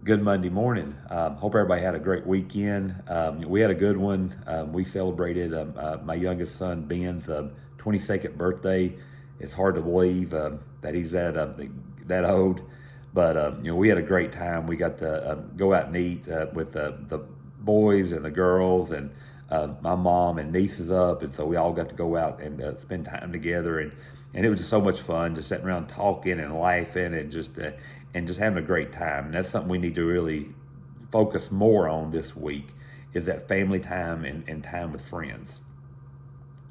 Good Monday morning. Hope everybody had a great weekend. We had a good one. We celebrated my youngest son Ben's 22nd birthday. It's hard to believe that he's that old, but we had a great time. We got to go out and eat with the boys and the girls, and my mom and nieces up, and so we all got to go out and spend time together, and it was just so much fun, just sitting around talking and laughing and just having a great time. And that's something we need to really focus more on this week is that family time and time with friends.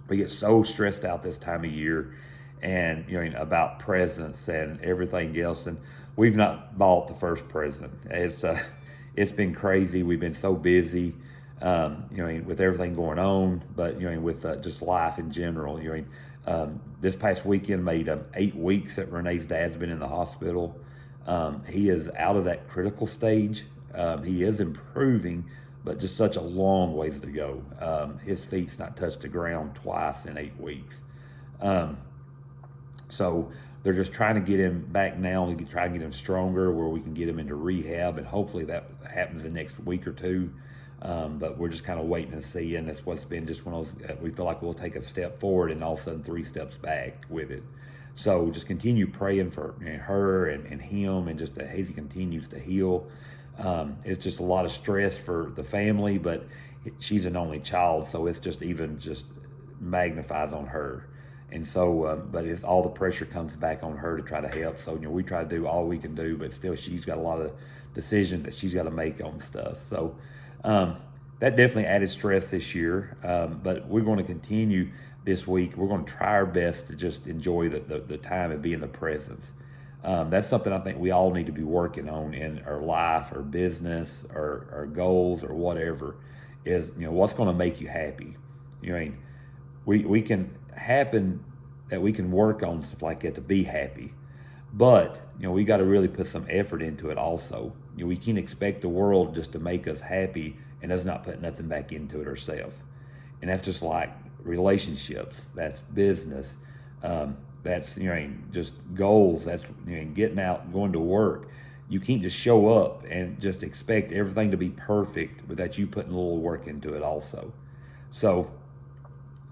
We get so stressed out this time of year and about presents and everything else, and we've not bought the first present. It's been crazy. We've been so busy, with everything going on, but with just life in general. This past weekend made 8 weeks that Renee's dad's been in the hospital. He is out of that critical stage. He is improving, but just such a long ways to go. His feet's not touched the ground twice in 8 weeks. So they're just trying to get him back now and try and get him stronger where we can get him into rehab, and hopefully that happens the next week or two. But we're just kind of waiting and seeing. That's what's been just one of those, we feel like we'll take a step forward and all of a sudden 3 steps back with it. So just continue praying for her and him, and just as he continues to heal. It's just a lot of stress for the family, but she's an only child, so it's just even just magnifies on her. And so, but it's all the pressure comes back on her to try to help. So, we try to do all we can do, but still she's got a lot of decisions that she's got to make on stuff. So, that definitely added stress this year. But we're going to continue this week. We're going to try our best to just enjoy the time and be in the presence. That's something I think we all need to be working on in our life or business or our goals or whatever is, what's going to make you happy. We can happen that we can work on stuff like that to be happy, but we got to really put some effort into it also. We can't expect the world just to make us happy and us not put nothing back into it ourselves. And that's just like relationships, that's business, that's just goals, that's getting out, going to work. You can't just show up and just expect everything to be perfect without you putting a little work into it also. So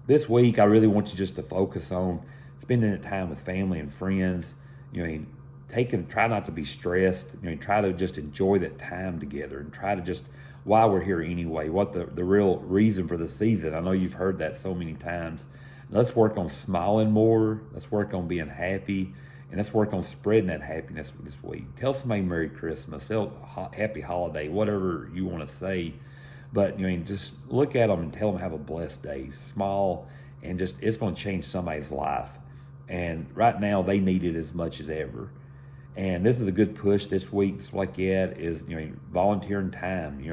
this week, I really want you just to focus on spending that time with family and friends. Try not to be stressed. Try to just enjoy that time together, and try to just, why we're here anyway, what the real reason for the season. I know you've heard that so many times. Let's work on smiling more. Let's work on being happy, and let's work on spreading that happiness this week. Tell somebody Merry Christmas, tell Happy Holiday, whatever you want to say. But just look at them and tell them have a blessed day. Smile, and just it's going to change somebody's life. And right now they need it as much as ever. And this is a good push this week. Stuff like that is volunteering time.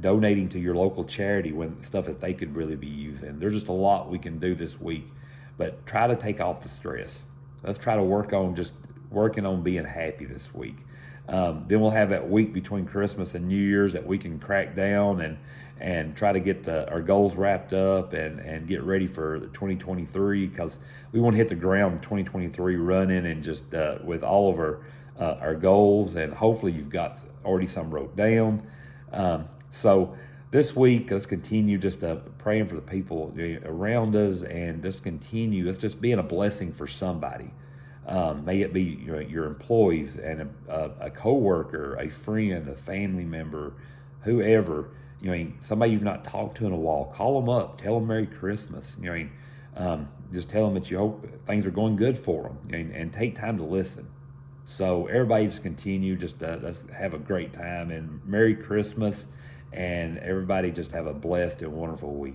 Donating to your local charity when stuff that they could really be using. There's just a lot we can do this week, but try to take off the stress. Let's try to working on being happy this week. Then we'll have that week between Christmas and New Year's that we can crack down and try to get our goals wrapped up and get ready for the 2023, because we want to hit the ground in 2023 running and just with all of our goals, and hopefully you've got already some wrote down. So this week, let's continue just praying for the people around us, and just continue. Let's just being a blessing for somebody. May it be your employees and a coworker, a friend, a family member, whoever. Somebody you've not talked to in a while. Call them up. Tell them Merry Christmas. Just tell them that you hope things are going good for them, and take time to listen. So everybody just continue. Let's have a great time, and Merry Christmas, and everybody just have a blessed and wonderful week.